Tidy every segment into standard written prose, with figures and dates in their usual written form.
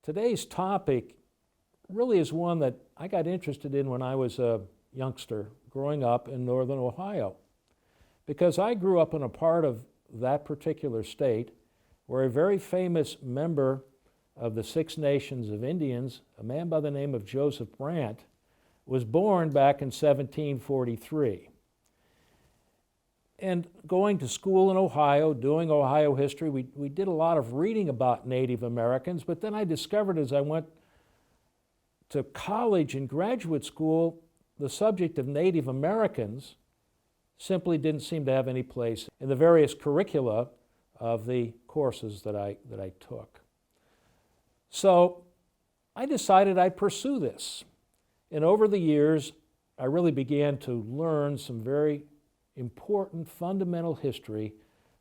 Today's topic really is one that I got interested in when I was a youngster growing up in northern Ohio, because I grew up in a part of that particular state where a very famous member of the Six Nations of Indians, a man by the name of Joseph Brant, was born back in 1743. And going to school in Ohio, doing Ohio history, we did a lot of reading about Native Americans, but then I discovered as I went to college and graduate school, the subject of Native Americans simply didn't seem to have any place in the various curricula of the courses that I took. So I decided I'd pursue this. And over the years, I really began to learn some very important fundamental history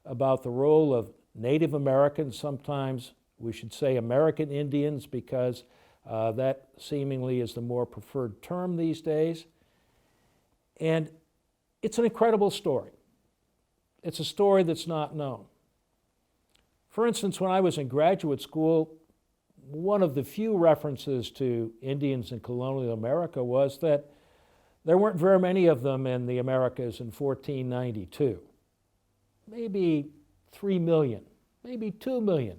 about the role of Native Americans. Sometimes we should say American Indians, because that seemingly is the more preferred term these days. And it's an incredible story. It's a story that's not known. For instance, when I was in graduate school, one of the few references to Indians in colonial America was that there weren't very many of them in the Americas in 1492. Maybe 3 million, maybe 2 million.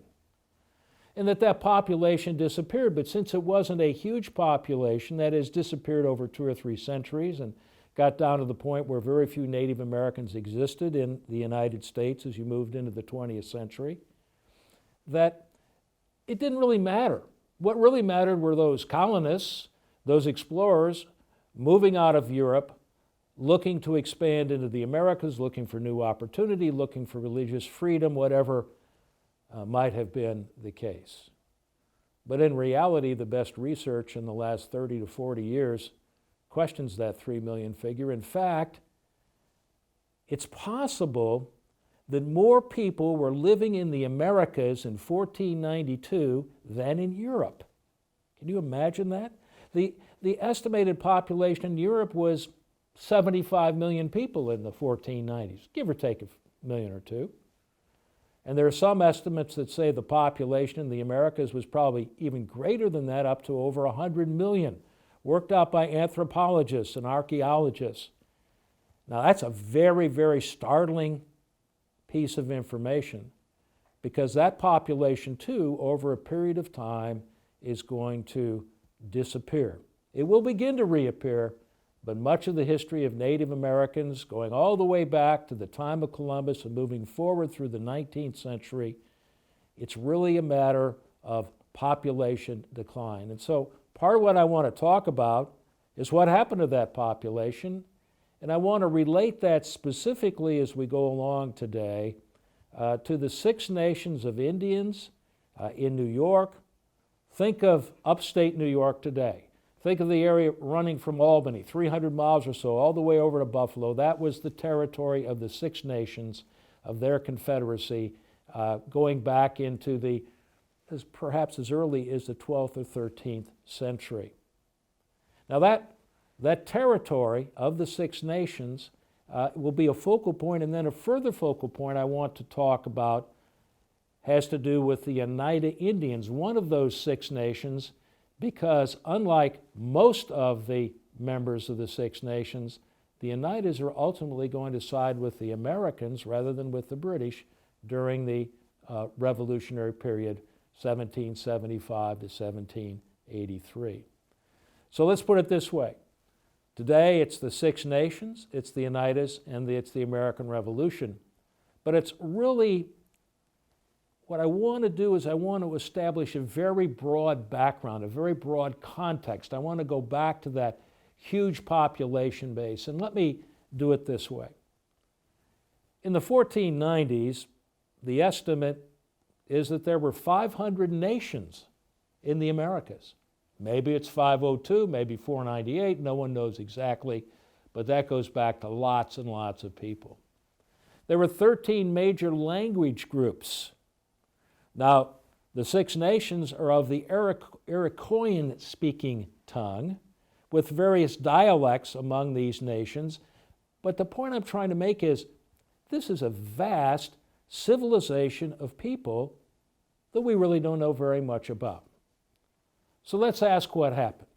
And that population disappeared. But since it wasn't a huge population, that has disappeared over 2 or 3 centuries and got down to the point where very few Native Americans existed in the United States as you moved into the 20th century, that it didn't really matter. What really mattered were those colonists, those explorers, moving out of Europe, looking to expand into the Americas, looking for new opportunity, looking for religious freedom, whatever might have been the case. But in reality, the best research in the last 30 to 40 years questions that 3 million figure. In fact, it's possible that more people were living in the Americas in 1492 than in Europe. Can you imagine that? The estimated population in Europe was 75 million people in the 1490s, give or take a million or two. And there are some estimates that say the population in the Americas was probably even greater than that, up to over 100 million, worked out by anthropologists and archaeologists. Now that's a very, very startling piece of information, because that population too, over a period of time, is going to disappear. It will begin to reappear, but much of the history of Native Americans, going all the way back to the time of Columbus and moving forward through the 19th century, it's really a matter of population decline. And so part of what I want to talk about is what happened to that population, and I want to relate that specifically as we go along today to the Six Nations of Indians in New York. Think of upstate New York today. Think of the area running from Albany, 300 miles or so, all the way over to Buffalo. That was the territory of the Six Nations, of their confederacy, going back into perhaps as early as the 12th or 13th century. Now that territory of the Six Nations will be a focal point, and then a further focal point I want to talk about has to do with the Oneida Indians, one of those Six Nations, because unlike most of the members of the Six Nations, the Oneidas are ultimately going to side with the Americans rather than with the British during the Revolutionary period, 1775 to 1783. So let's put it this way. Today it's the Six Nations, it's the Oneidas, and it's the American Revolution. But it's really, what I want to do is I want to establish a very broad background, a very broad context. I want to go back to that huge population base, and let me do it this way. In the 1490s, the estimate is that there were 500 nations in the Americas. Maybe it's 502, maybe 498, no one knows exactly, but that goes back to lots and lots of people. There were 13 major language groups. Now, the Six Nations are of the Iroquois-speaking tongue, with various dialects among these nations. But the point I'm trying to make is, this is a vast civilization of people that we really don't know very much about. So let's ask what happened.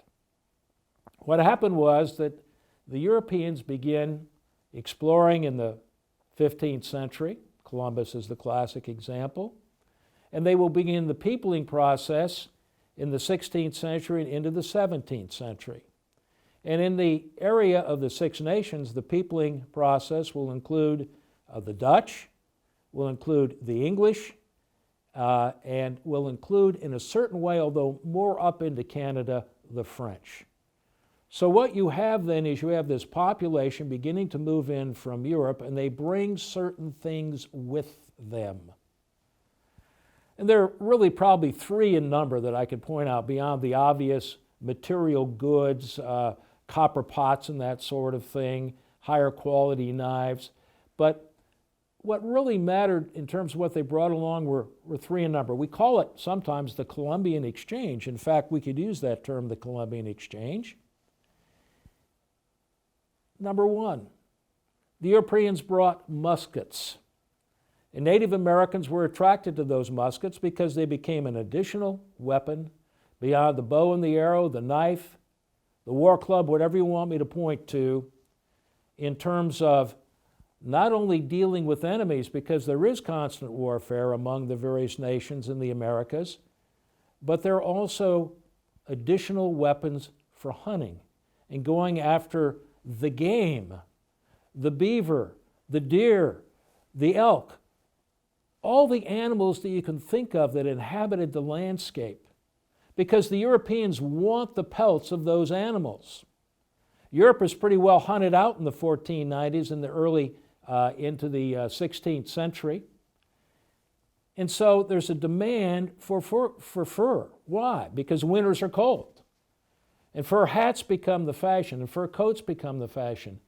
What happened was that the Europeans began exploring in the 15th century. Columbus is the classic example. And they will begin the peopling process in the 16th century and into the 17th century. And in the area of the Six Nations, the peopling process will include the Dutch, will include the English, and will include in a certain way, although more up into Canada, the French. So what you have then is you have this population beginning to move in from Europe, and they bring certain things with them. And there are really probably three in number that I could point out beyond the obvious material goods, copper pots and that sort of thing, higher quality knives. But what really mattered in terms of what they brought along were three in number. We call it sometimes the Columbian Exchange. In fact, we could use that term, the Columbian Exchange. Number one, the Europeans brought muskets. And Native Americans were attracted to those muskets because they became an additional weapon beyond the bow and the arrow, the knife, the war club, whatever you want me to point to, in terms of not only dealing with enemies, because there is constant warfare among the various nations in the Americas, but there are also additional weapons for hunting and going after the game, the beaver, the deer, the elk, all the animals that you can think of that inhabited the landscape, because the Europeans want the pelts of those animals. Europe is pretty well hunted out in the 1490s and the early into the 16th century. And so there's a demand for fur. Why? Because winters are cold. And fur hats become the fashion, and fur coats become the fashion.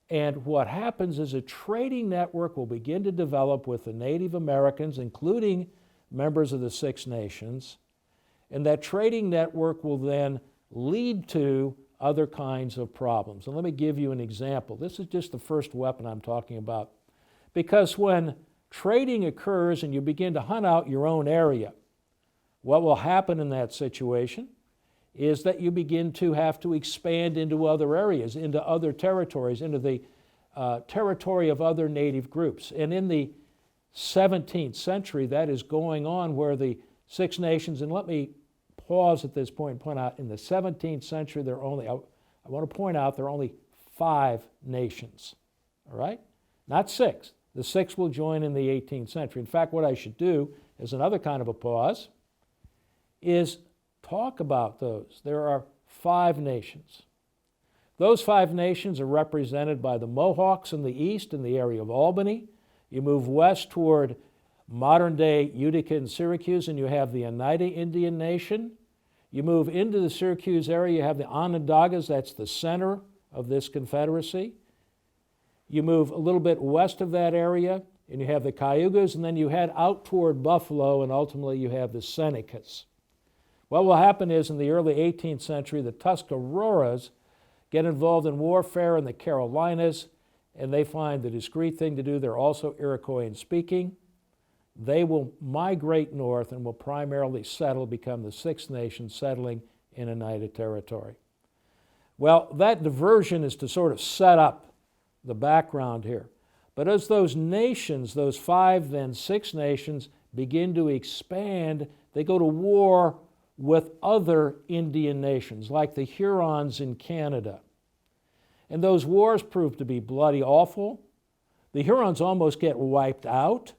And what happens is a trading network will begin to develop with the Native Americans, including members of the Six Nations, and that trading network will then lead to other kinds of problems. And let me give you an example. This is just the first weapon I'm talking about. Because when trading occurs and you begin to hunt out your own area, what will happen in that situation is that you begin to have to expand into other areas, into other territories, into the territory of other native groups. And in the 17th century, that is going on where the Six Nations, and let me pause at this point and point out, in the 17th century, there are only, I want to point out, there are only 5 nations, all right? Not 6. The 6 will join in the 18th century. In fact, what I should do, as another kind of a pause, is talk about those. There are 5 nations. Those 5 nations are represented by the Mohawks in the east in the area of Albany. You move west toward modern-day Utica and Syracuse, and you have the Oneida Indian Nation. You move into the Syracuse area, you have the Onondagas, that's the center of this confederacy. You move a little bit west of that area, and you have the Cayugas, and then you head out toward Buffalo, and ultimately you have the Senecas. What will happen is in the early 18th century, the Tuscaroras get involved in warfare in the Carolinas, and they find the discreet thing to do. They're also Iroquois speaking. They will migrate north and will primarily become the Six Nations, settling in Oneida territory. Well, that diversion is to sort of set up the background here. But as those nations, those 5, then 6 nations, begin to expand, they go to war with other Indian nations, like the Hurons in Canada. And those wars prove to be bloody awful. The Hurons almost get wiped out.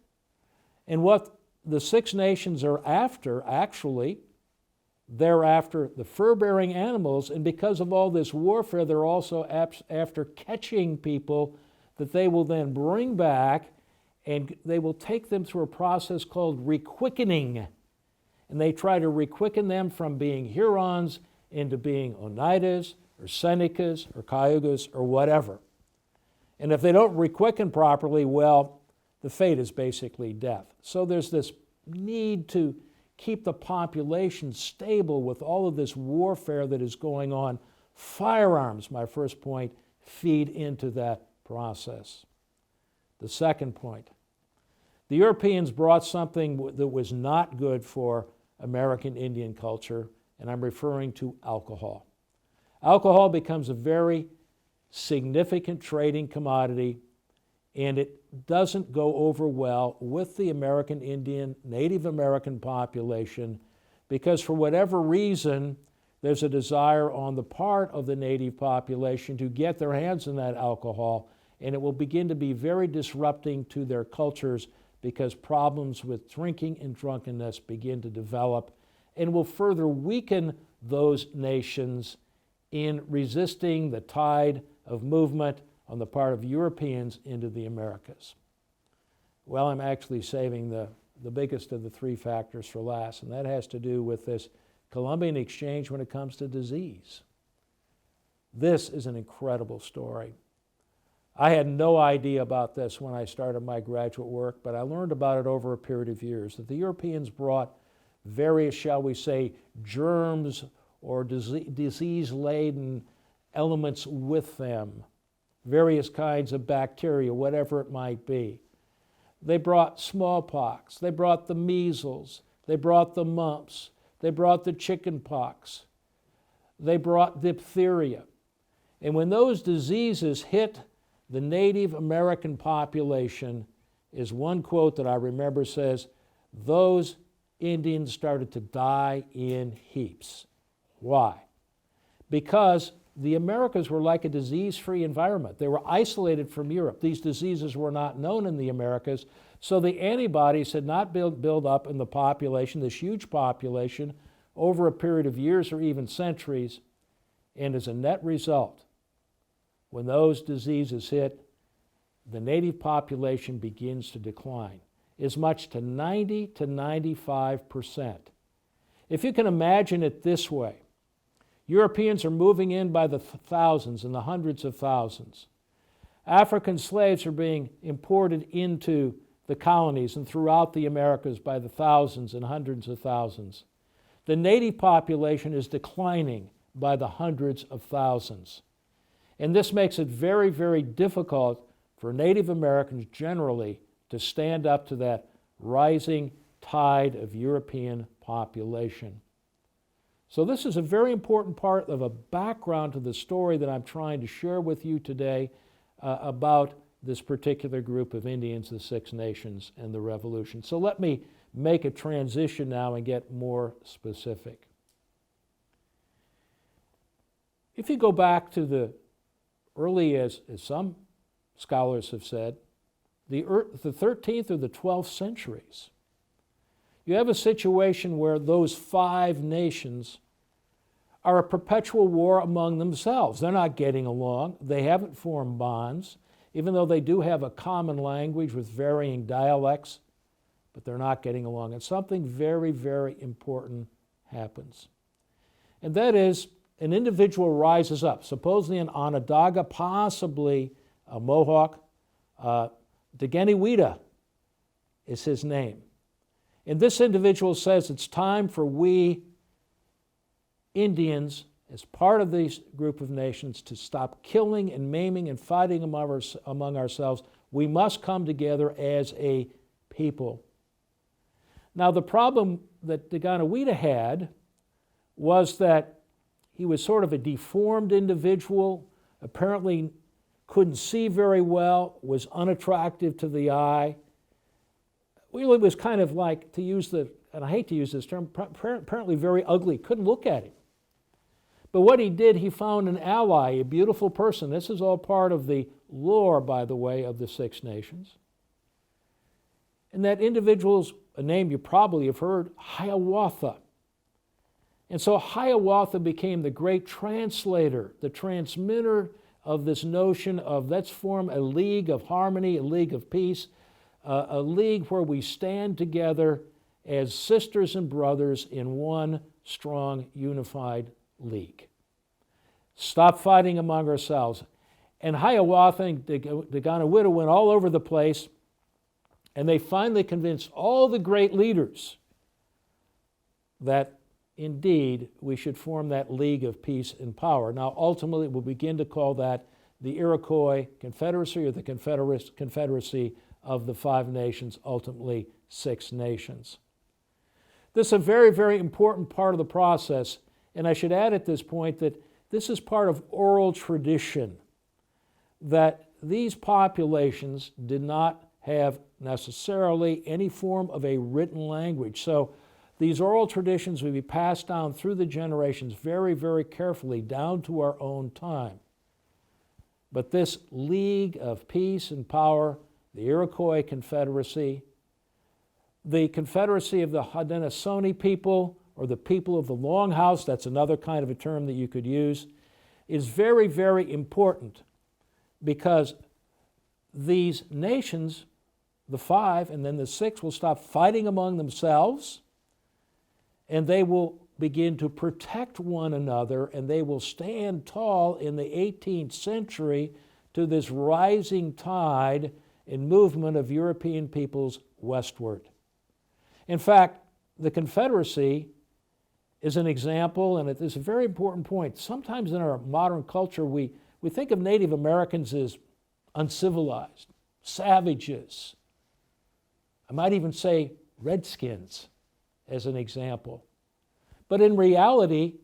And what the Six Nations are after, actually, they're after the fur-bearing animals, and because of all this warfare, they're also after catching people that they will then bring back, and they will take them through a process called requickening. And they try to requicken them from being Hurons into being Oneidas or Senecas or Cayugas or whatever. And if they don't requicken properly, well, the fate is basically death. So there's this need to keep the population stable with all of this warfare that is going on. Firearms, my first point, feed into that process. The second point, the Europeans brought something that was not good for American Indian culture, and I'm referring to alcohol. Alcohol becomes a very significant trading commodity, and it doesn't go over well with the American Indian, Native American population, because for whatever reason, there's a desire on the part of the native population to get their hands on that alcohol, and it will begin to be very disrupting to their cultures because problems with drinking and drunkenness begin to develop and will further weaken those nations in resisting the tide of movement on the part of Europeans into the Americas. Well, I'm actually saving the biggest of the three factors for last, and that has to do with this Columbian Exchange when it comes to disease. This is an incredible story. I had no idea about this when I started my graduate work, but I learned about it over a period of years, that the Europeans brought various, shall we say, germs or disease-laden elements with them, various kinds of bacteria, whatever it might be. They brought smallpox, they brought the measles, they brought the mumps, they brought the chicken pox, they brought diphtheria. And when those diseases hit the Native American population, is one quote that I remember says, those Indians started to die in heaps. Why? Because the Americas were like a disease-free environment. They were isolated from Europe. These diseases were not known in the Americas, so the antibodies had not built up in the population, this huge population, over a period of years or even centuries. And as a net result, when those diseases hit, the native population begins to decline, as much to 90 to 95%. If you can imagine it this way, Europeans are moving in by the thousands and the hundreds of thousands. African slaves are being imported into the colonies and throughout the Americas by the thousands and hundreds of thousands. The native population is declining by the hundreds of thousands. And this makes it very, very difficult for Native Americans generally to stand up to that rising tide of European population. So this is a very important part of a background to the story that I'm trying to share with you today about this particular group of Indians, the Six Nations, and the Revolution. So let me make a transition now and get more specific. If you go back to the early, as some scholars have said, the 13th or the 12th centuries, you have a situation where those five nations are a perpetual war among themselves. They're not getting along. They haven't formed bonds, even though they do have a common language with varying dialects, but they're not getting along. And something very, very important happens. And that is, an individual rises up, supposedly an Onondaga, possibly a Mohawk. Deganiwida is his name. And this individual says it's time for we Indians, as part of this group of nations, to stop killing and maiming and fighting among ourselves. We must come together as a people. Now, the problem that Deganiwida had was that he was sort of a deformed individual, apparently couldn't see very well, was unattractive to the eye. Really was kind of like, to use the, and I hate to use this term, apparently very ugly, couldn't look at him. But what he did, he found an ally, a beautiful person. This is all part of the lore, by the way, of the Six Nations. And that individual's a name you probably have heard, Hiawatha. And so Hiawatha became the great translator, the transmitter of this notion of let's form a league of harmony, a league of peace, a league where we stand together as sisters and brothers in one strong, unified league. Stop fighting among ourselves. And Hiawatha and Deganiwida went all over the place, and they finally convinced all the great leaders that indeed we should form that league of peace and power. Now, ultimately, we'll begin to call that the Iroquois Confederacy, or the Confederacy of the Five Nations, ultimately Six Nations. This is a very, very important part of the process, And I should add at this point that this is part of oral tradition, that these populations did not have necessarily any form of a written language. So these oral traditions would be passed down through the generations very, very carefully down to our own time. But this League of Peace and Power, the Iroquois Confederacy, the Confederacy of the Haudenosaunee people, or the people of the Longhouse, that's another kind of a term that you could use, is very, very important because these nations, the five and then the six, will stop fighting among themselves, and they will begin to protect one another, and they will stand tall in the 18th century to this rising tide and movement of European peoples westward. In fact, the Confederacy is an example, and it is a very important point. Sometimes in our modern culture, we think of Native Americans as uncivilized, savages. I might even say redskins as an example. But in reality,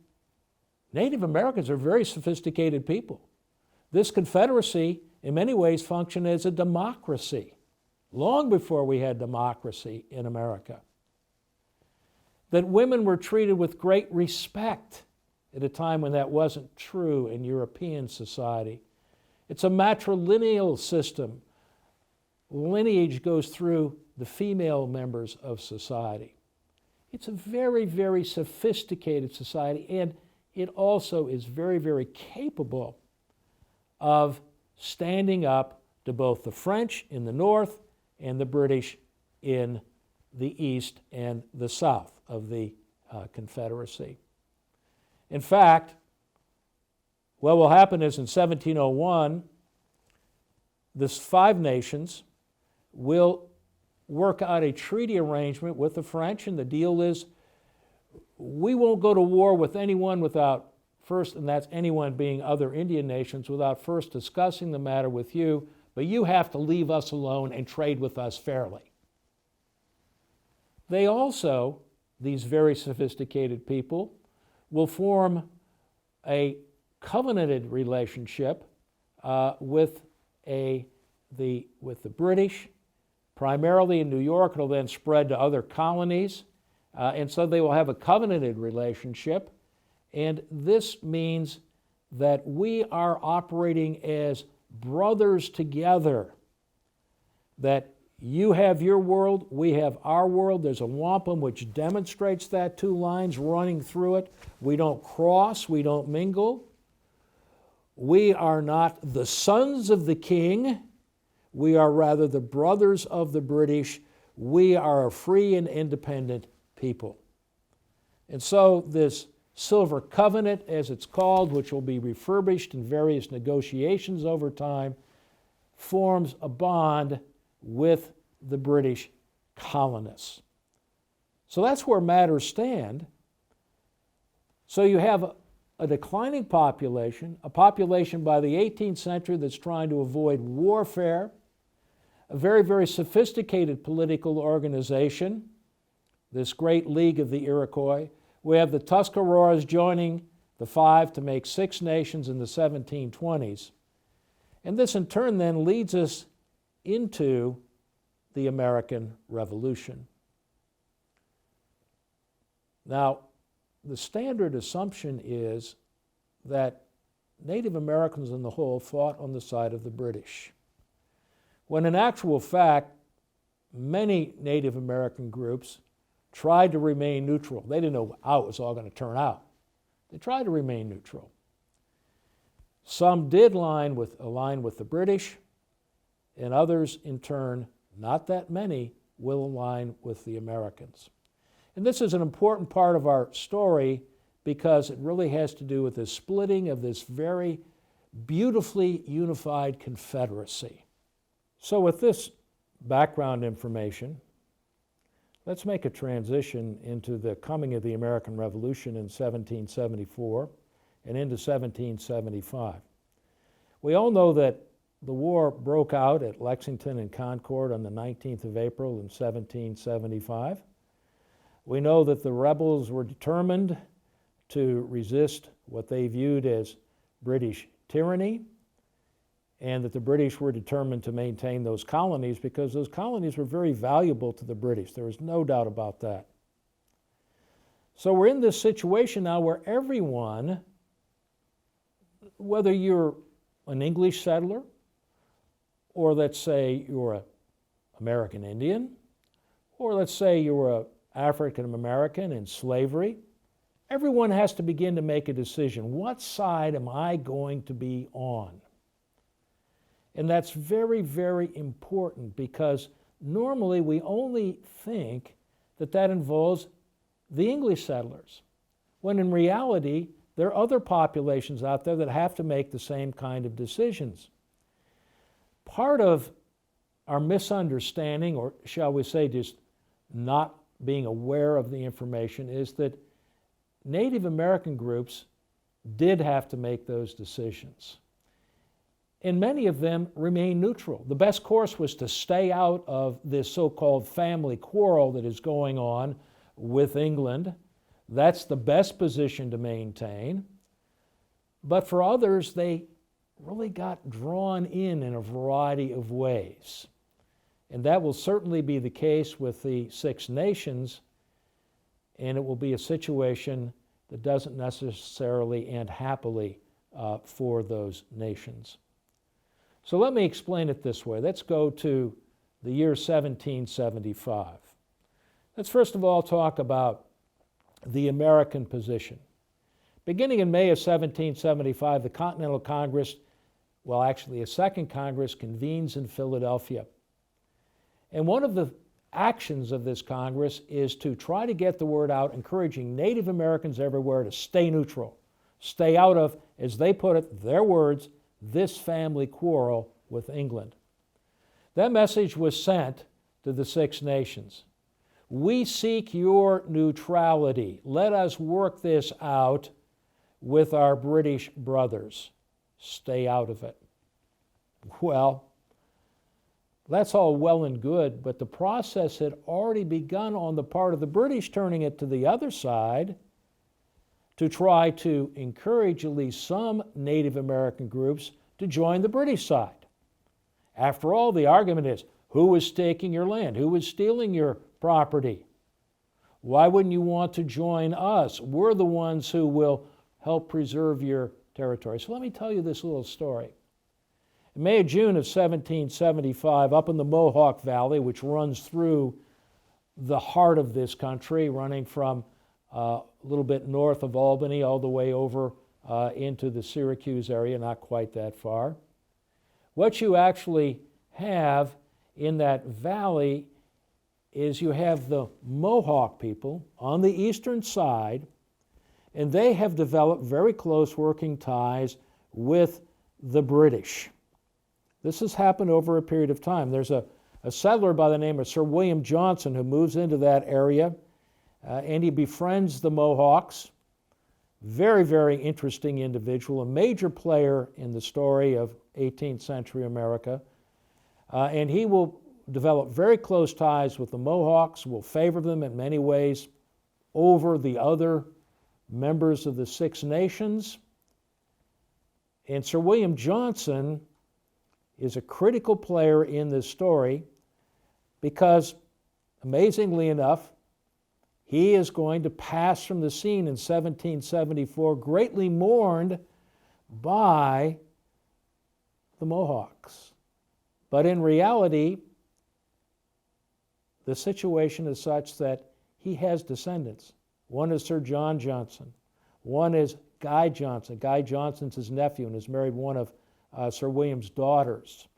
Native Americans are very sophisticated people. This Confederacy, in many ways, functioned as a democracy, long before we had democracy in America. That women were treated with great respect at a time when that wasn't true in European society. It's a matrilineal system. Lineage goes through the female members of society. It's a very, very sophisticated society, and it also is very, very capable of standing up to both the French in the north and the British in the east and the south of the Confederacy. In fact, what will happen is in 1701, this five nations will work out a treaty arrangement with the French, and the deal is we won't go to war with anyone without first, and that's anyone being other Indian nations, without first discussing the matter with you, but you have to leave us alone and trade with us fairly. They also, these very sophisticated people, will form a covenanted relationship with the British, primarily in New York. It'll then spread to other colonies. And so they will have a covenanted relationship. And this means that we are operating as brothers together, that you have your world, we have our world. There's a wampum which demonstrates that, two lines running through it. We don't cross, we don't mingle. We are not the sons of the king. We are rather the brothers of the British. We are a free and independent people. And so this Silver Covenant, as it's called, which will be refurbished in various negotiations over time, forms a bond with the British colonists. So that's where matters stand. So you have a declining population, a population by the 18th century that's trying to avoid warfare, a very, very sophisticated political organization, this great League of the Iroquois. We have the Tuscaroras joining the five to make six nations in the 1720s. And this in turn then leads us into the American Revolution. Now, the standard assumption is that Native Americans on the whole fought on the side of the British, when in actual fact, many Native American groups tried to remain neutral. They didn't know how it was all going to turn out. They tried to remain neutral. Some did align with the British, and others, in turn, not that many, will align with the Americans. And this is an important part of our story because it really has to do with the splitting of this very beautifully unified Confederacy. So with this background information, let's make a transition into the coming of the American Revolution in 1774 and into 1775. We all know that the war broke out at Lexington and Concord on the 19th of April in 1775. We know that the rebels were determined to resist what they viewed as British tyranny, and that the British were determined to maintain those colonies because those colonies were very valuable to the British. There was no doubt about that. So we're in this situation now where everyone, whether you're an English settler, or let's say you're an American Indian, or let's say you're an African American in slavery, everyone has to begin to make a decision. What side am I going to be on? And that's very, very important because normally we only think that that involves the English settlers, when in reality there are other populations out there that have to make the same kind of decisions. Part of our misunderstanding, or shall we say just not being aware of the information, is that Native American groups did have to make those decisions. And many of them remain neutral. The best course was to stay out of this so-called family quarrel that is going on with England. That's the best position to maintain. But for others, they really got drawn in a variety of ways. And that will certainly be the case with the Six Nations, and it will be a situation that doesn't necessarily end happily for those nations. So let me explain it this way. Let's go to the year 1775. Let's first of all talk about the American position. Beginning in May of 1775, the Continental Congress, well, actually a second Congress, convenes in Philadelphia. And one of the actions of this Congress is to try to get the word out, encouraging Native Americans everywhere to stay neutral, stay out of, as they put it, their words, this family quarrel with England. That message was sent to the Six Nations. We seek your neutrality. Let us work this out with our British brothers. Stay out of it. Well, that's all well and good, but the process had already begun on the part of the British, turning it to the other side to try to encourage at least some Native American groups to join the British side. After all, the argument is, who is taking your land? Who is stealing your property? Why wouldn't you want to join us? We're the ones who will help preserve your territory. So let me tell you this little story. In May or June of 1775, up in the Mohawk Valley, which runs through the heart of this country, running from a little bit north of Albany all the way over into the Syracuse area, not quite that far. What you actually have in that valley is you have the Mohawk people on the eastern side, and they have developed very close working ties with the British. This has happened over a period of time. There's a settler by the name of Sir William Johnson who moves into that area, and he befriends the Mohawks. Very, very interesting individual, a major player in the story of 18th century America. And he will develop very close ties with the Mohawks, will favor them in many ways over the other members of the Six Nations. And Sir William Johnson is a critical player in this story because, amazingly enough, he is going to pass from the scene in 1774, greatly mourned by the Mohawks. But in reality, the situation is such that he has descendants. One is Sir John Johnson. One is Guy Johnson. Guy Johnson's his nephew and has married one of Sir William's daughters.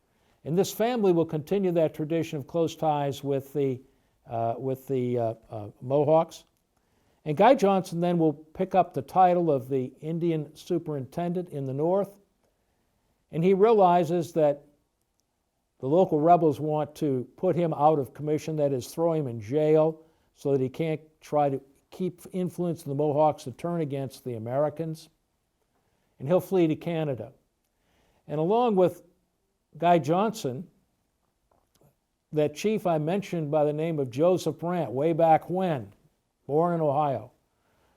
And this family will continue that tradition of close ties with the Mohawks. And Guy Johnson then will pick up the title of the Indian Superintendent in the North. And he realizes that the local rebels want to put him out of commission, that is, throw him in jail so that he can't try to keep influencing the Mohawks to turn against the Americans. And he'll flee to Canada. And along with Guy Johnson, that chief I mentioned by the name of Joseph Brant, way back when, born in Ohio,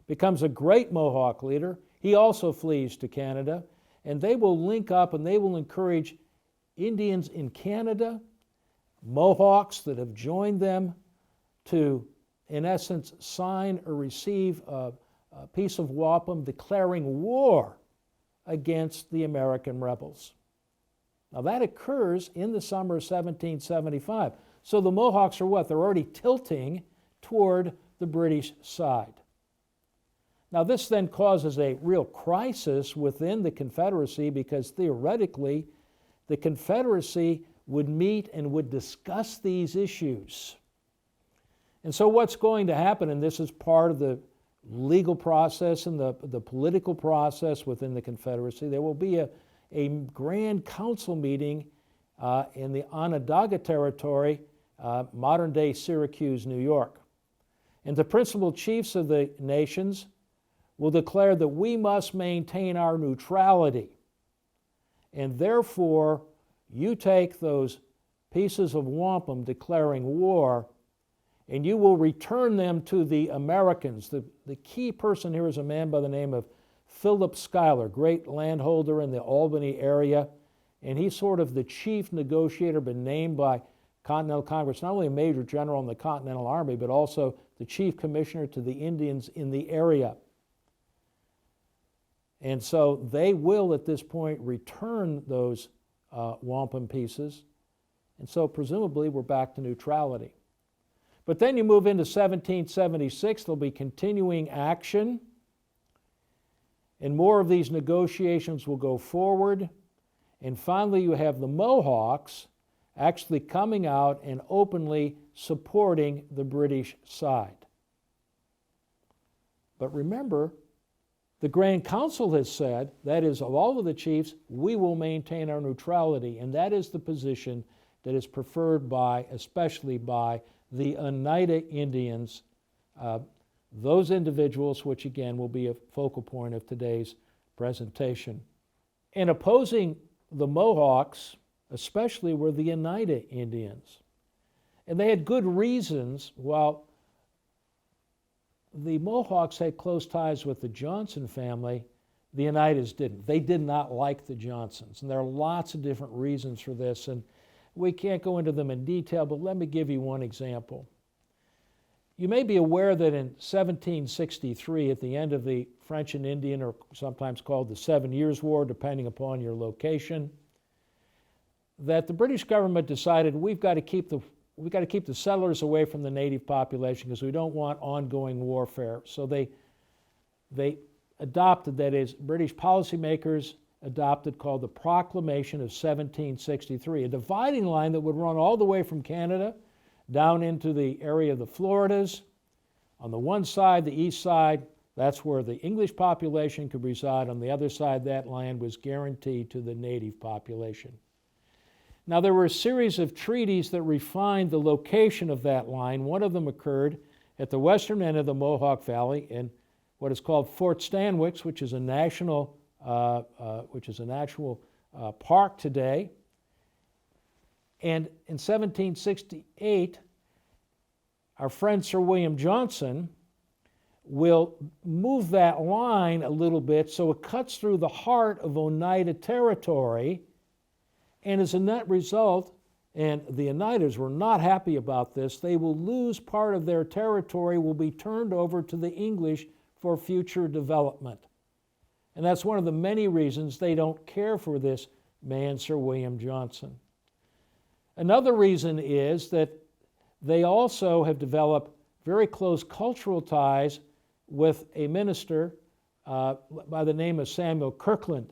becomes a great Mohawk leader. He also flees to Canada, and they will link up and they will encourage Indians in Canada, Mohawks that have joined them, to, in essence, sign or receive a piece of wampum declaring war against the American rebels. Now that occurs in the summer of 1775. So the Mohawks are what? They're already tilting toward the British side. Now this then causes a real crisis within the Confederacy, because theoretically the Confederacy would meet and would discuss these issues. And so what's going to happen, and this is part of the legal process and the political process within the Confederacy, there will be a Grand Council meeting in the Onondaga Territory, modern-day Syracuse, New York. And the principal chiefs of the nations will declare that we must maintain our neutrality. And therefore, you take those pieces of wampum declaring war, and you will return them to the Americans. The key person here is a man by the name of Philip Schuyler, great landholder in the Albany area, and he's sort of the chief negotiator, been named by Continental Congress, not only a major general in the Continental Army, but also the chief commissioner to the Indians in the area. And so they will, at this point, return those wampum pieces, and so presumably we're back to neutrality. But then you move into 1776, there'll be continuing action, and more of these negotiations will go forward, and finally you have the Mohawks actually coming out and openly supporting the British side. But remember, the Grand Council has said, that is, of all of the chiefs, we will maintain our neutrality, and that is the position that is preferred by, especially by, the Oneida Indians, those individuals which again will be a focal point of today's presentation. And opposing the Mohawks, especially, were the Oneida Indians. And they had good reasons. While the Mohawks had close ties with the Johnson family, the Oneidas didn't. They did not like the Johnsons. And there are lots of different reasons for this, and we can't go into them in detail, but let me give you one example. You may be aware that in 1763, at the end of the French and Indian, or sometimes called the 7 Years' War, depending upon your location, that the British government decided we've got to keep the settlers away from the native population because we don't want ongoing warfare. So they adopted, that is, British policymakers adopted, called the Proclamation of 1763, a dividing line that would run all the way from Canada down into the area of the Floridas. On the one side, the east side, that's where the English population could reside. On the other side, that land was guaranteed to the native population. Now, there were a series of treaties that refined the location of that line. One of them occurred at the western end of the Mohawk Valley in what is called Fort Stanwix, which is a national park today. And in 1768, our friend Sir William Johnson will move that line a little bit so it cuts through the heart of Oneida territory. And as a net result, and the Oneidas were not happy about this, they will lose part of their territory, will be turned over to the English for future development. And that's one of the many reasons they don't care for this man, Sir William Johnson. Another reason is that they also have developed very close cultural ties with a minister by the name of Samuel Kirkland.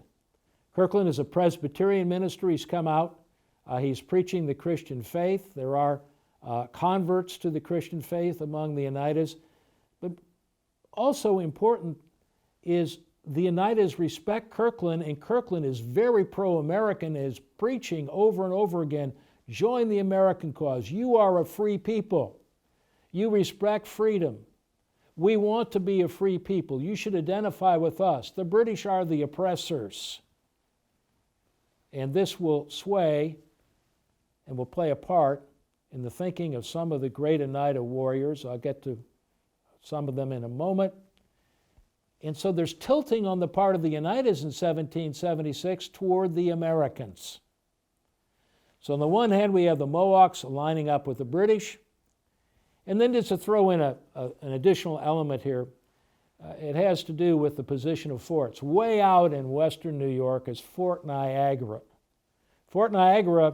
Kirkland is a Presbyterian minister. He's come out. He's preaching the Christian faith. There are converts to the Christian faith among the Oneidas. But also important is the Oneidas respect Kirkland, and Kirkland is very pro-American, is preaching over and over again, join the American cause. You are a free people. You respect freedom. We want to be a free people. You should identify with us. The British are the oppressors. And this will sway and will play a part in the thinking of some of the great Oneida warriors. I'll get to some of them in a moment. And so there's tilting on the part of the Oneidas in 1776 toward the Americans. So on the one hand, we have the Mohawks lining up with the British. And then just to throw in an additional element here, it has to do with the position of forts. Way out in western New York is Fort Niagara. Fort Niagara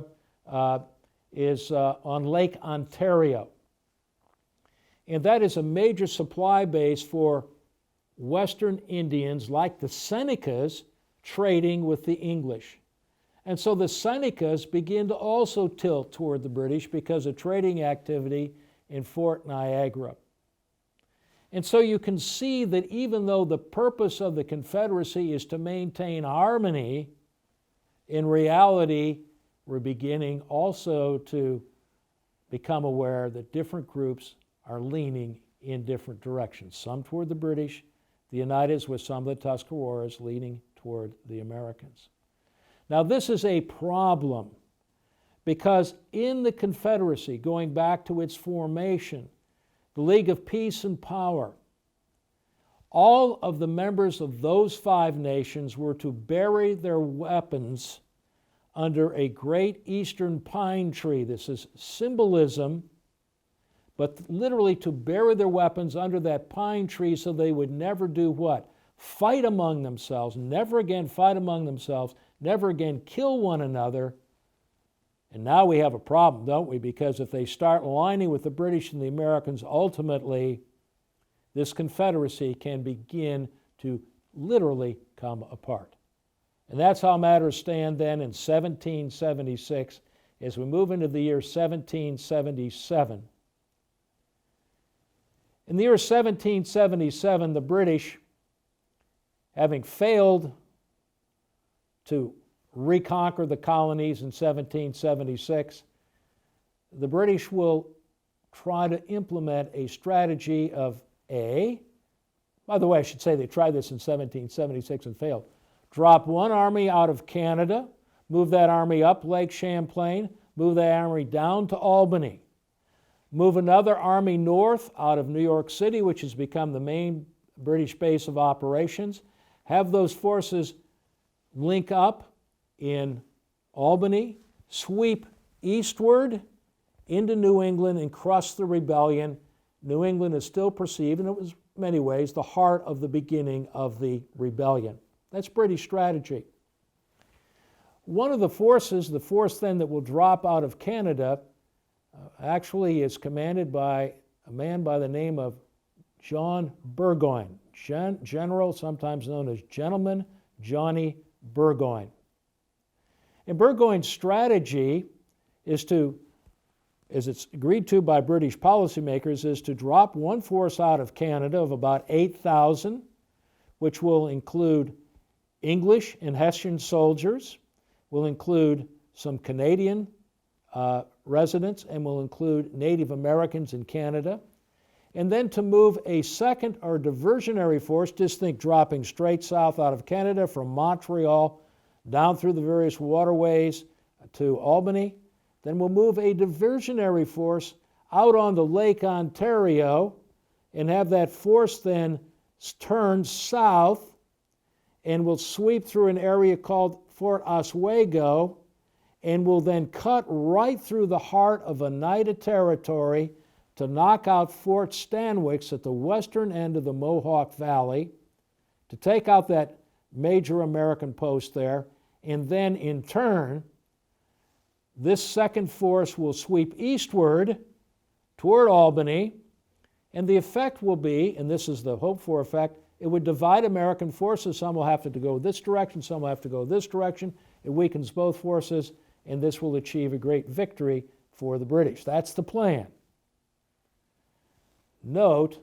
is on Lake Ontario. And that is a major supply base for Western Indians like the Senecas trading with the English. And so the Senecas begin to also tilt toward the British because of trading activity in Fort Niagara. And so you can see that even though the purpose of the Confederacy is to maintain harmony, in reality, we're beginning also to become aware that different groups are leaning in different directions. Some toward the British, the Oneidas with some of the Tuscaroras leaning toward the Americans. Now this is a problem because in the Confederacy, going back to its formation, the League of Peace and Power, all of the members of those 5 nations were to bury their weapons under a great eastern pine tree. This is symbolism, but literally to bury their weapons under that pine tree so they would never do what? Fight among themselves, never again fight among themselves, never again kill one another. And now we have a problem, don't we? Because if they start aligning with the British and the Americans, ultimately, this Confederacy can begin to literally come apart. And that's how matters stand then in 1776 as we move into the year 1777. In the year 1777, the British, having failed to reconquer the colonies in 1776, the British will try to implement a strategy of by the way, I should say they tried this in 1776 and failed. Drop one army out of Canada, move that army up Lake Champlain, move that army down to Albany, move another army north out of New York City, which has become the main British base of operations, have those forces link up in Albany, sweep eastward into New England and crush the rebellion. New England is still perceived, and it was in many ways the heart of the beginning of the rebellion. That's British strategy. One of the forces, the force then that will drop out of Canada, actually is commanded by a man by the name of John Burgoyne, General, sometimes known as Gentleman Johnny Burgoyne. And Burgoyne's strategy is to, as it's agreed to by British policymakers, is to drop one force out of Canada of about 8,000, which will include English and Hessian soldiers, will include some Canadian residents, and will include Native Americans in Canada. And then to move a second or diversionary force, just think dropping straight south out of Canada from Montreal down through the various waterways to Albany. Then we'll move a diversionary force out onto Lake Ontario and have that force then turn south and will sweep through an area called Fort Oswego and will then cut right through the heart of Oneida territory to knock out Fort Stanwix at the western end of the Mohawk Valley, to take out that major American post there, and then in turn, this second force will sweep eastward toward Albany, and the effect will be, and this is the hoped-for effect, it would divide American forces. Some will have to go this direction, some will have to go this direction. It weakens both forces, and this will achieve a great victory for the British. That's the plan. Note,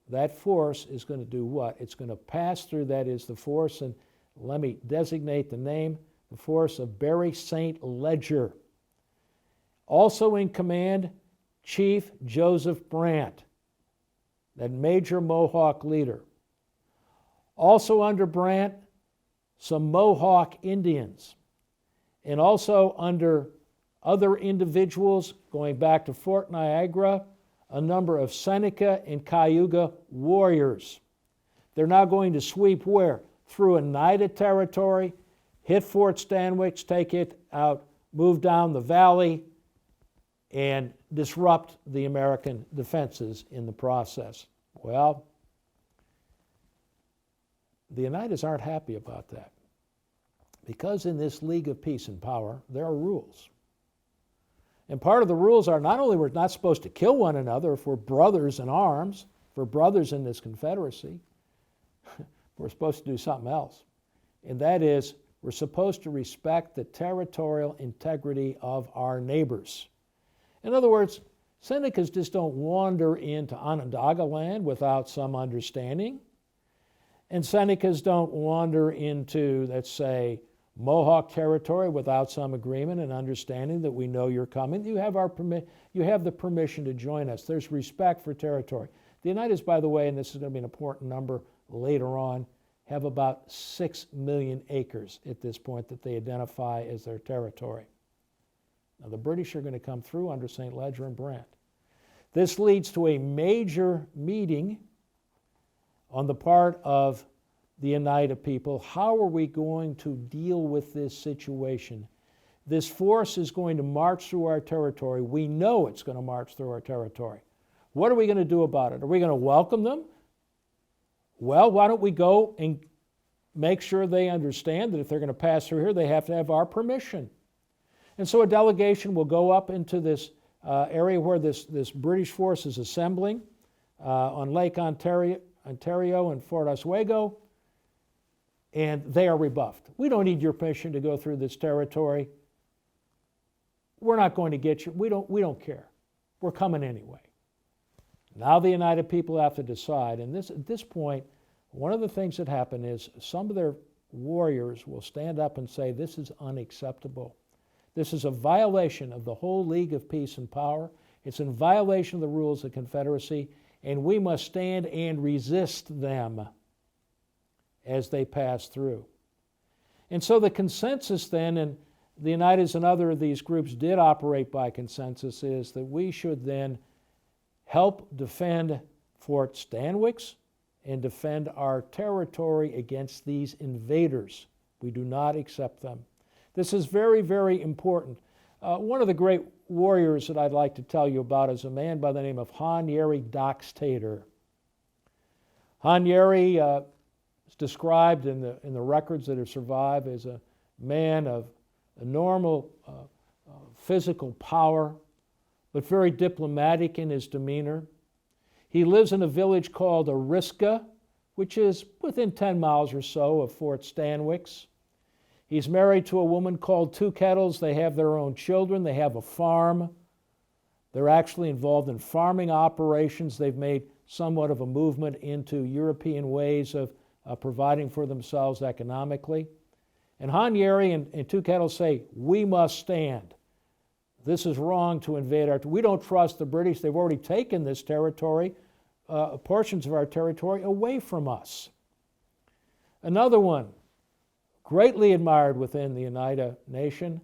that force is going to do what? It's going to pass through, that is the force, and let me designate the name, the force of Barry St. Ledger. Also in command, Chief Joseph Brant, that major Mohawk leader. Also under Brant, some Mohawk Indians. And also under other individuals, going back to Fort Niagara, a number of Seneca and Cayuga warriors. They're now going to sweep where? Through Oneida territory, hit Fort Stanwix, take it out, move down the valley, and disrupt the American defenses in the process. Well, the Oneidas aren't happy about that, because in this League of Peace and Power, there are rules. And part of the rules are not only we're not supposed to kill one another if we're brothers in arms, if we're brothers in this confederacy, we're supposed to do something else. And that is, we're supposed to respect the territorial integrity of our neighbors. In other words, Senecas just don't wander into Onondaga land without some understanding. And Senecas don't wander into, let's say, Mohawk territory without some agreement and understanding that we know you're coming. You have the permission to join us. There's respect for territory. The Oneidas, by the way, and this is going to be an important number later on, have about 6 million acres at this point that they identify as their territory. Now, the British are going to come through under St. Ledger and Brant. This leads to a major meeting on the part of the Oneida people. How are we going to deal with this situation? This force is going to march through our territory. We know it's going to march through our territory. What are we going to do about it? Are we going to welcome them? Well, why don't we go and make sure they understand that if they're going to pass through here, they have to have our permission. And so a delegation will go up into this area where this British force is assembling on Lake Ontario and Fort Oswego, and they are rebuffed. We don't need your permission to go through this territory. We're not going to get you. We don't care. We're coming anyway. Now the Oneida people have to decide, and at this point, one of the things that happen is some of their warriors will stand up and say, this is unacceptable. This is a violation of the whole League of Peace and Power. It's in violation of the rules of the Confederacy, and we must stand and resist them as they pass through. And so the consensus then, and the Oneidas and other of these groups did operate by consensus, is that we should then help defend Fort Stanwix and defend our territory against these invaders. We do not accept them. This is very, very important. One of the great warriors that I'd like to tell you about is a man by the name of Honieri Doxtator. Honieri is described in the records that have survived as a man of enormous physical power, but very diplomatic in his demeanor. He lives in a village called Oriska, which is within 10 miles or so of Fort Stanwix. He's married to a woman called Two Kettles. They have their own children. They have a farm. They're actually involved in farming operations. They've made somewhat of a movement into European ways of providing for themselves economically. And Honieri and Two Kettles say, we must stand. This is wrong to invade our... We don't trust the British. They've already taken this territory, portions of our territory, away from us. Another one, greatly admired within the Oneida Nation,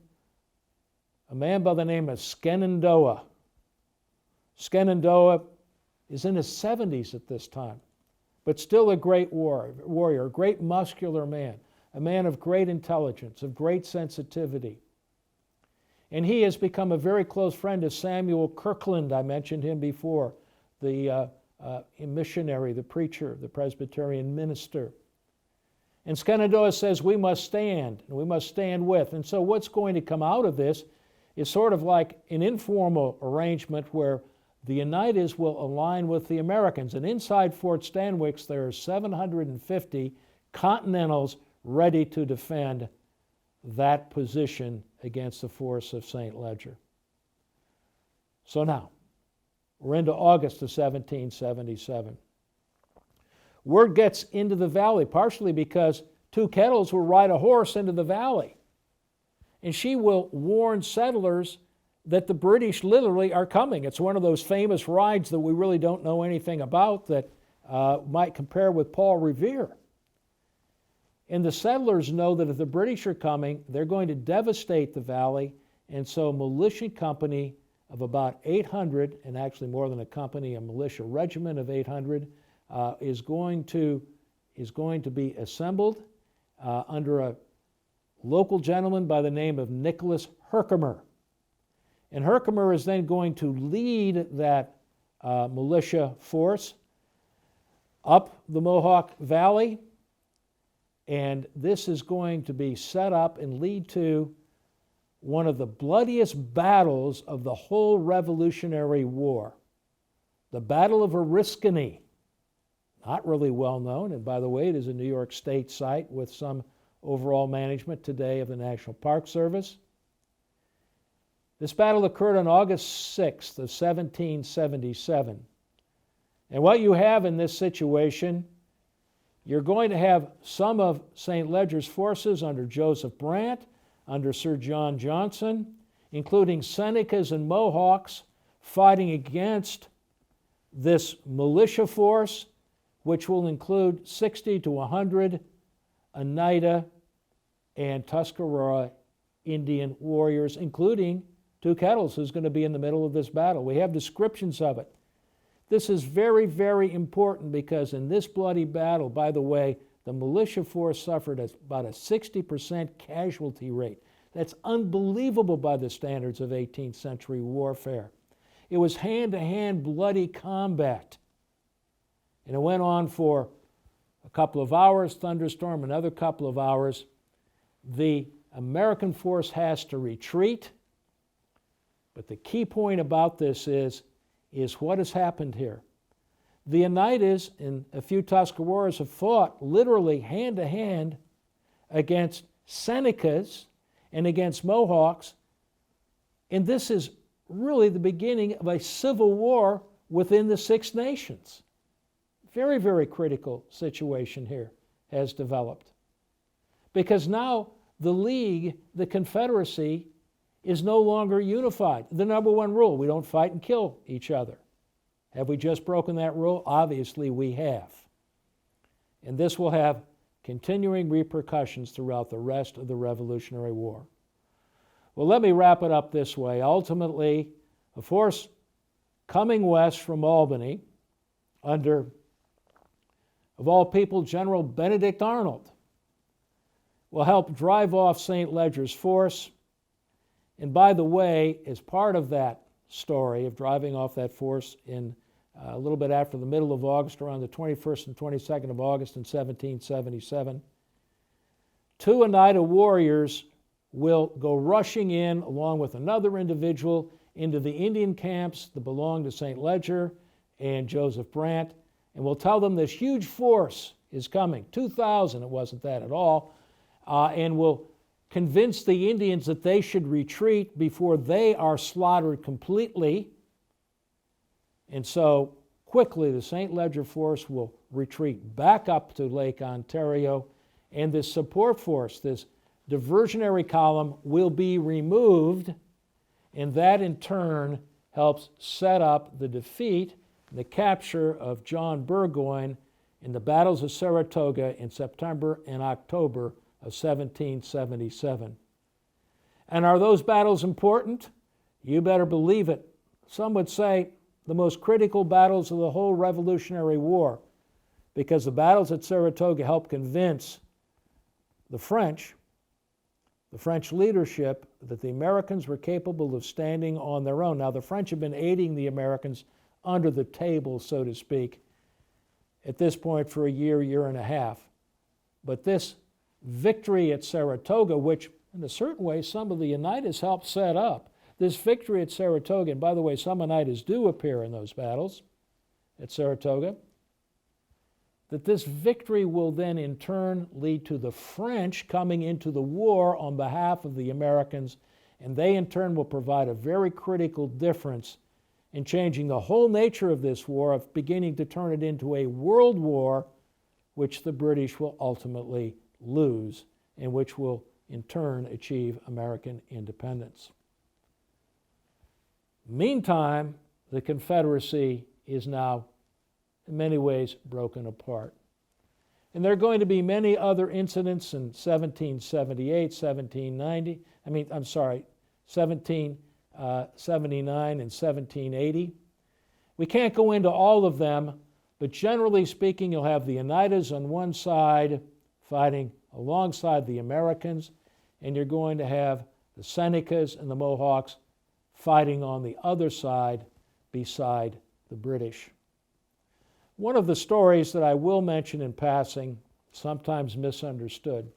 a man by the name of Shenandoah. Shenandoah is in his 70s at this time, but still a great warrior, a great muscular man, a man of great intelligence, of great sensitivity. And he has become a very close friend of Samuel Kirkland. I mentioned him before, the missionary, the preacher, the Presbyterian minister. And Shenandoah says we must stand, and we must stand with. And so what's going to come out of this is sort of like an informal arrangement where the Oneidas will align with the Americans. And inside Fort Stanwix, there are 750 Continentals ready to defend that position against the force of St. Ledger. So now, we're into August of 1777. Word gets into the valley, partially because Two Kettles will ride a horse into the valley. And she will warn settlers that the British literally are coming. It's one of those famous rides that we really don't know anything about that might compare with Paul Revere. And the settlers know that if the British are coming, they're going to devastate the valley. And so a militia company of about 800, and actually more than a company, a militia regiment of 800, is going to is going to be assembled under a local gentleman by the name of Nicholas Herkimer. And Herkimer is then going to lead that militia force up the Mohawk Valley, and this is going to be set up and lead to one of the bloodiest battles of the whole Revolutionary War, the Battle of Oriskany. Not really well known, and by the way, it is a New York State site with some overall management today of the National Park Service. This battle occurred on August 6th of 1777. And what you have in this situation, you're going to have some of St. Leger's forces under Joseph Brant, under Sir John Johnson, including Senecas and Mohawks, fighting against this militia force, which will include 60 to 100 Oneida and Tuscarora Indian warriors, including Two Kettles, who's going to be in the middle of this battle. We have descriptions of it. This is very, very important because in this bloody battle, by the way, the militia force suffered about a 60% casualty rate. That's unbelievable by the standards of 18th century warfare. It was hand-to-hand bloody combat. And it went on for a couple of hours, thunderstorm, another couple of hours. The American force has to retreat. But the key point about this is what has happened here. The Oneidas and a few Tuscaroras have fought literally hand-to-hand against Senecas and against Mohawks, and this is really the beginning of a civil war within the Six Nations. Very, very critical situation here has developed. Because now the League, the Confederacy, is no longer unified. The number one rule, we don't fight and kill each other. Have we just broken that rule? Obviously we have. And this will have continuing repercussions throughout the rest of the Revolutionary War. Well, let me wrap it up this way. Ultimately, a force coming west from Albany under, of all people, General Benedict Arnold will help drive off St. Leger's force. And by the way, as part of that story of driving off that force in a little bit after the middle of August, around the 21st and 22nd of August in 1777, two Oneida warriors will go rushing in along with another individual into the Indian camps that belonged to St. Leger and Joseph Brant, and will tell them this huge force is coming, 2,000, it wasn't that at all, and will convince the Indians that they should retreat before they are slaughtered completely. And so quickly the St. Leger force will retreat back up to Lake Ontario, and this support force, this diversionary column, will be removed, and that in turn helps set up the defeat and the capture of John Burgoyne in the battles of Saratoga in September and October of 1777. And are those battles important? You better believe it. Some would say the most critical battles of the whole Revolutionary War, because the battles at Saratoga helped convince the French leadership that the Americans were capable of standing on their own. Now, the French have been aiding the Americans under the table, so to speak, at this point for a year, year and a half. But this victory at Saratoga, which in a certain way some of the Oneidas helped set up, this victory at Saratoga, and by the way, some Oneidas do appear in those battles at Saratoga, that this victory will then in turn lead to the French coming into the war on behalf of the Americans, and they in turn will provide a very critical difference in changing the whole nature of this war, of beginning to turn it into a world war, which the British will ultimately lose, and which will in turn achieve American independence. Meantime, the Confederacy is now in many ways broken apart. And there are going to be many other incidents in 1778, 1779 and 1780. We can't go into all of them, But generally speaking, you'll have the Oneidas on one side fighting alongside the Americans, and you're going to have the Senecas and the Mohawks fighting on the other side beside the British. One of the stories that I will mention in passing, sometimes misunderstood,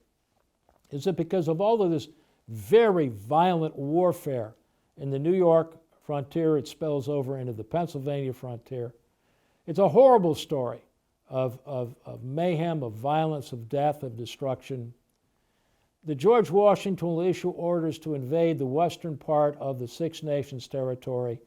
is that because of all of this very violent warfare in the New York frontier, it spills over into the Pennsylvania frontier. It's a horrible story of mayhem, of violence, of death, of destruction. The George Washington will issue orders to invade the western part of the Six Nations territory,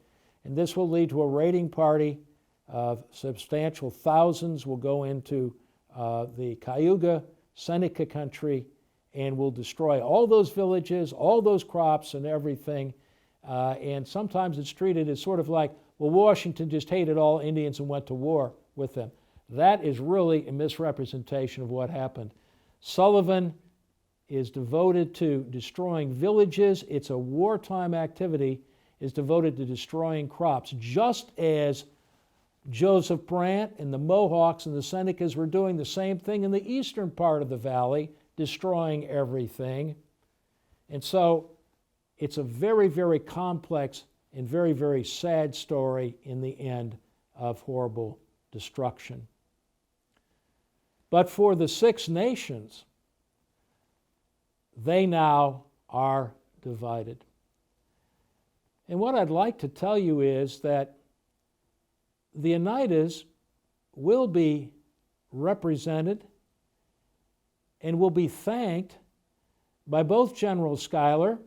and this will lead to a raiding party of substantial thousands will go into the Cayuga, Seneca country, and will destroy all those villages, all those crops and everything. And sometimes it's treated as sort of like, well, Washington just hated all Indians and went to war with them. That is really a misrepresentation of what happened. Sullivan is devoted to destroying villages. It's a wartime activity, is devoted to destroying crops, just as Joseph Brant and the Mohawks and the Senecas were doing the same thing in the eastern part of the valley, destroying everything. And so it's a very, very complex and very, very sad story in the end of horrible destruction. But for the Six Nations, they now are divided. And what I'd like to tell you is that the Oneidas will be represented and will be thanked by both General Schuyler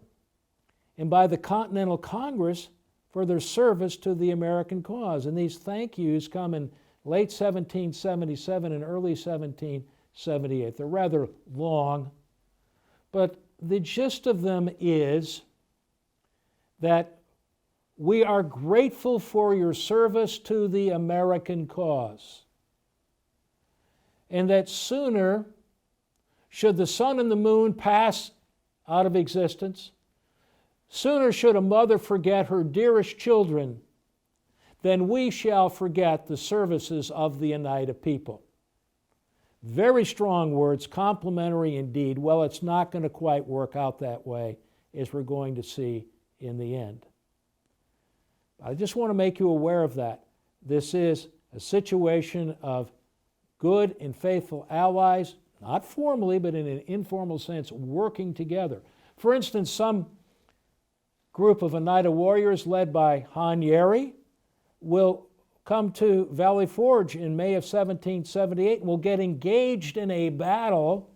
and by the Continental Congress for their service to the American cause. And these thank yous come in late 1777 and early 1778. They're rather long, but the gist of them is that we are grateful for your service to the American cause, and that sooner, should the sun and the moon pass out of existence, sooner should a mother forget her dearest children than we shall forget the services of the Oneida people. Very strong words, complimentary indeed. Well, it's not going to quite work out that way, as we're going to see in the end. I just want to make you aware of that. This is a situation of good and faithful allies, not formally, but in an informal sense, working together. For instance, some group of Oneida warriors led by Han Yeri will come to Valley Forge in May of 1778 and will get engaged in a battle.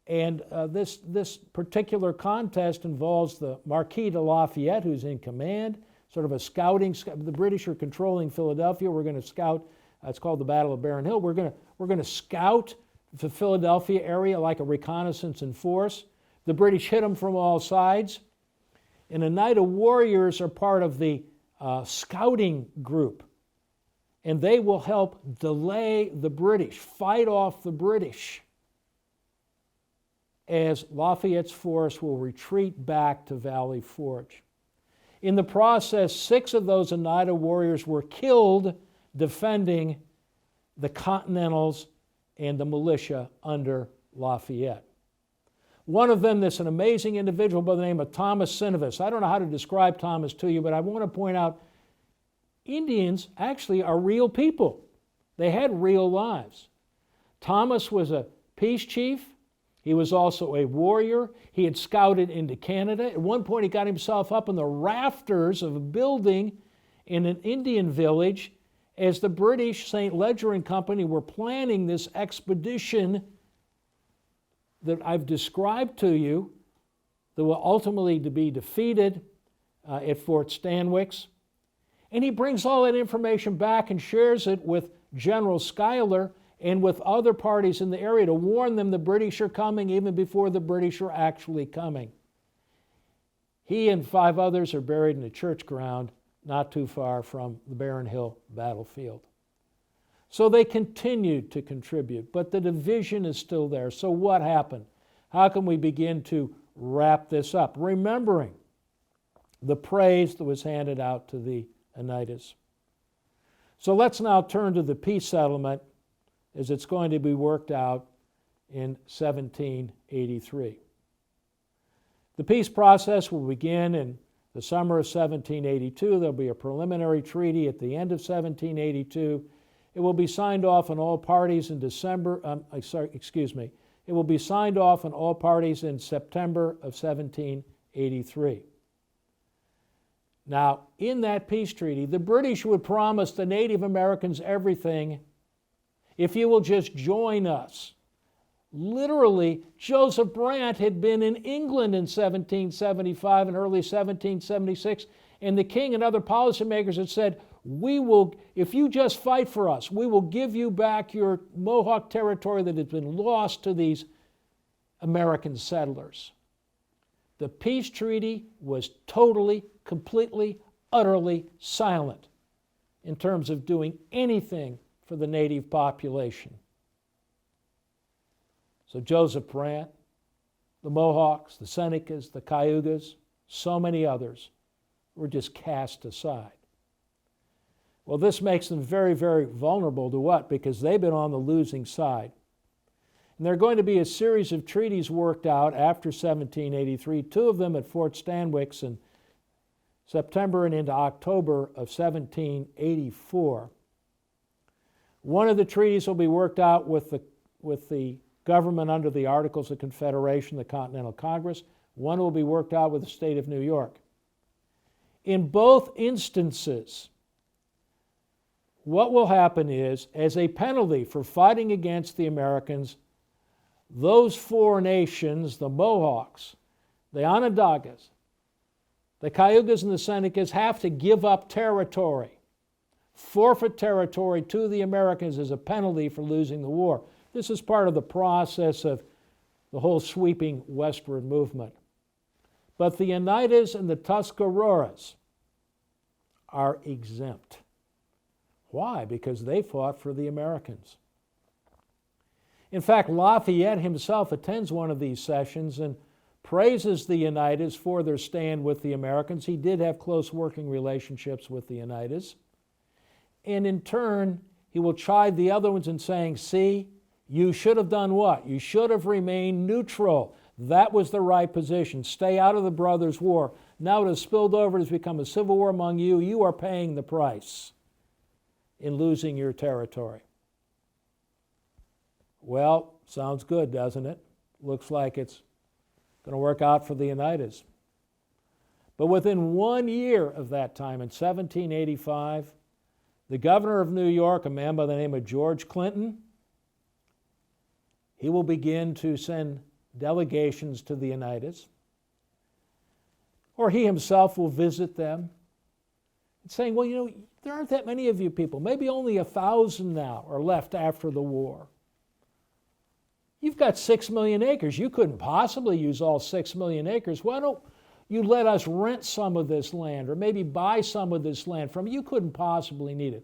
This particular contest involves the Marquis de Lafayette, who's in command, sort of a scouting. The British are controlling Philadelphia. We're going to scout. It's called the Battle of Barron Hill. We're going to scout the Philadelphia area like a reconnaissance in force. The British hit them from all sides. And Oneida warriors are part of the scouting group, and they will help delay the British, fight off the British, as Lafayette's force will retreat back to Valley Forge. In the process, 6 of those Oneida warriors were killed defending the Continentals and the militia under Lafayette. One of them, that's an amazing individual by the name of Thomas Cinna Vez. I don't know how to describe Thomas to you, but I want to point out Indians actually are real people. They had real lives. Thomas was a peace chief. He was also a warrior. He had scouted into Canada. At one point, he got himself up in the rafters of a building in an Indian village as the British St. Ledger and Company were planning this expedition that I've described to you, that will ultimately to be defeated at Fort Stanwix. And he brings all that information back and shares it with General Schuyler and with other parties in the area to warn them the British are coming even before the British are actually coming. He and 5 others are buried in a church ground not too far from the Barron Hill battlefield. So they continued to contribute, but the division is still there. So what happened? How can we begin to wrap this up? Remembering the praise that was handed out to the Oneidas. So let's now turn to the peace settlement as it's going to be worked out in 1783. The peace process will begin in the summer of 1782. There'll be a preliminary treaty at the end of 1782. It will be signed off on all parties in It will be signed off on all parties in September of 1783. Now, in that peace treaty, the British would promise the Native Americans everything if you will just join us. Literally, Joseph Brant had been in England in 1775 and early 1776, and the king and other policymakers had said, "We will, if you just fight for us, we will give you back your Mohawk territory that has been lost to these American settlers." The peace treaty was totally, completely, utterly silent in terms of doing anything for the native population. So Joseph Brant, the Mohawks, the Senecas, the Cayugas, so many others were just cast aside. Well, this makes them very, very vulnerable to what? Because they've been on the losing side. And there are going to be a series of treaties worked out after 1783, two of them at Fort Stanwix in September and into October of 1784. One of the treaties will be worked out with the government under the Articles of Confederation, the Continental Congress. One will be worked out with the state of New York. In both instances, what will happen is, as a penalty for fighting against the Americans, those four nations, the Mohawks, the Onondagas, the Cayugas, and the Senecas, have to give up territory, forfeit territory to the Americans as a penalty for losing the war. This is part of the process of the whole sweeping westward movement. But the Oneidas and the Tuscaroras are exempt. Why? Because they fought for the Americans. In fact, Lafayette himself attends one of these sessions and praises the Oneidas for their stand with the Americans. He did have close working relationships with the Oneidas. And in turn, he will chide the other ones in saying, "See, you should have done what? You should have remained neutral. That was the right position. Stay out of the Brothers' War. Now it has spilled over, it has become a civil war among you. You are paying the price in losing your territory." Well, sounds good, doesn't it? Looks like it's going to work out for the Oneidas. But within 1 year of that time, in 1785, the governor of New York, a man by the name of George Clinton, he will begin to send delegations to the Oneidas, or he himself will visit them, and saying, "Well, you know, there aren't that many of you people. Maybe only 1,000 now are left after the war. You've got 6 million acres. You couldn't possibly use all 6 million acres. Why don't you let us rent some of this land or maybe buy some of this land from you? You couldn't possibly need it."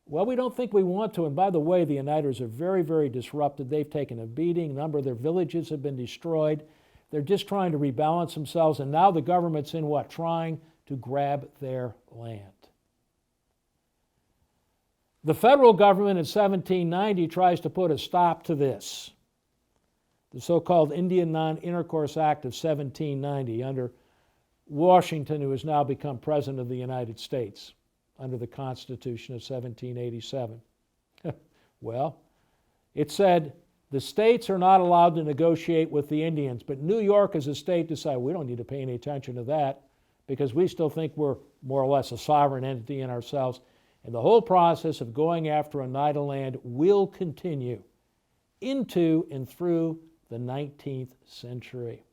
Well, we don't think we want to. And by the way, the Oneidas are very, very disrupted. They've taken a beating. A number of their villages have been destroyed. They're just trying to rebalance themselves. And now the government's in what? Trying to grab their land. The federal government in 1790 tries to put a stop to this. The so-called Indian Non-Intercourse Act of 1790 under Washington, who has now become President of the United States under the Constitution of 1787. Well, it said the states are not allowed to negotiate with the Indians, but New York as a state decided we don't need to pay any attention to that because we still think we're more or less a sovereign entity in ourselves. And the whole process of going after Oneida land will continue into and through the 19th century.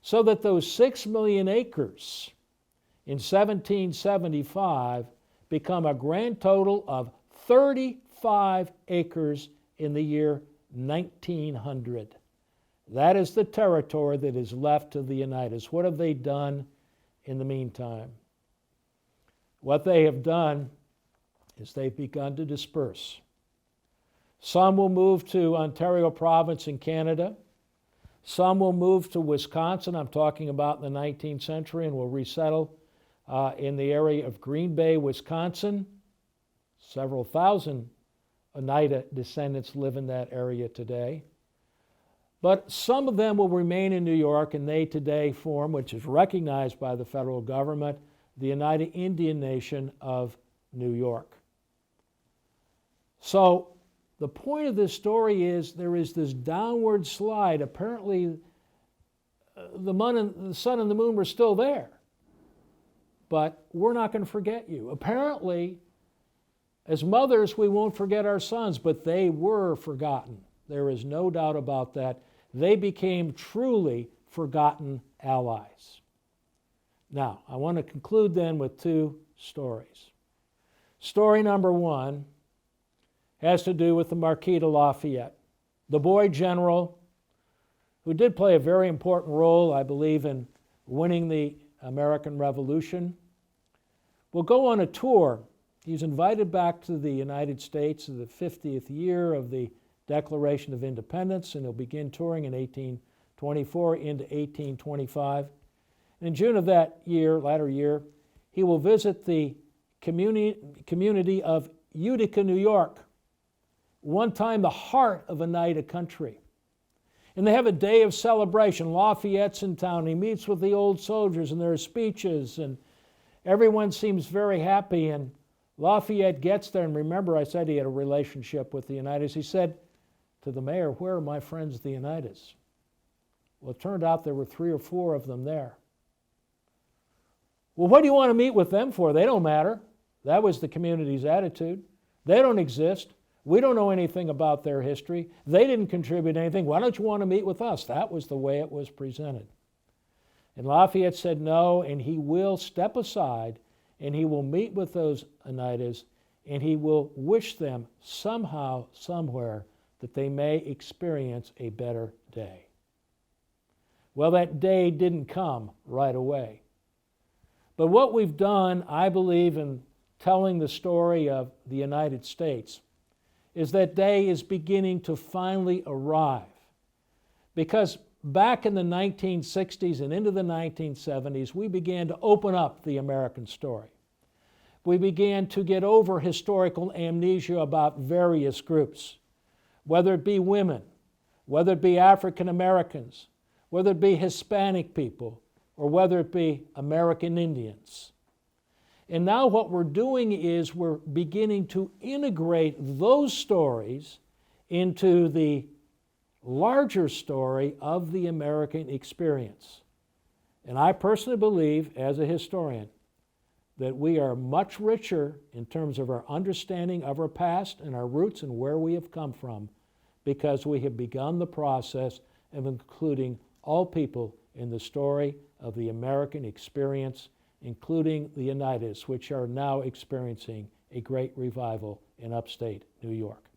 So that those 6 million acres in 1775 become a grand total of 35 acres in the year 1900. That is the territory that is left to the Oneidas. What have they done in the meantime? What they have done is they've begun to disperse. Some will move to Ontario province in Canada. Some will move to Wisconsin, I'm talking about in the 19th century, and will resettle in the area of Green Bay, Wisconsin. Several thousand Oneida descendants live in that area today. But some of them will remain in New York, and they today form, which is recognized by the federal government, the Oneida Indian Nation of New York. So the point of this story is there is this downward slide. Apparently, the sun and the moon were still there. But we're not going to forget you. Apparently, as mothers, we won't forget our sons, but they were forgotten. There is no doubt about that. They became truly forgotten allies. Now, I want to conclude then with two stories. Story number one has to do with the Marquis de Lafayette, the boy general who did play a very important role, I believe, in winning the American Revolution. Will go on a tour. He's invited back to the United States in the 50th year of the Declaration of Independence, and he'll begin touring in 1824 into 1825. And in June of that year, latter year, he will visit the community of Utica, New York, one time the heart of Oneida country. And they have a day of celebration. Lafayette's in town. He meets with the old soldiers, and there are speeches, and everyone seems very happy. And Lafayette gets there, and remember I said he had a relationship with the Oneidas. He said to the mayor, "Where are my friends, the Oneidas?" Well, it turned out there were 3 or 4 of them there. Well, what do you want to meet with them for? They don't matter. That was the community's attitude. They don't exist. We don't know anything about their history. They didn't contribute anything. Why don't you want to meet with us? That was the way it was presented. And Lafayette said no, and he will step aside, and he will meet with those Oneidas, and he will wish them somehow, somewhere, that they may experience a better day. Well, that day didn't come right away. But what we've done, I believe, in telling the story of the United States, is that day is beginning to finally arrive. Because back in the 1960s and into the 1970s, we began to open up the American story. We began to get over historical amnesia about various groups, whether it be women, whether it be African Americans, whether it be Hispanic people, or whether it be American Indians. And now what we're doing is we're beginning to integrate those stories into the larger story of the American experience. And I personally believe, as a historian, that we are much richer in terms of our understanding of our past and our roots and where we have come from, because we have begun the process of including all people in the story of the American experience, including the Oneidas, which are now experiencing a great revival in upstate New York.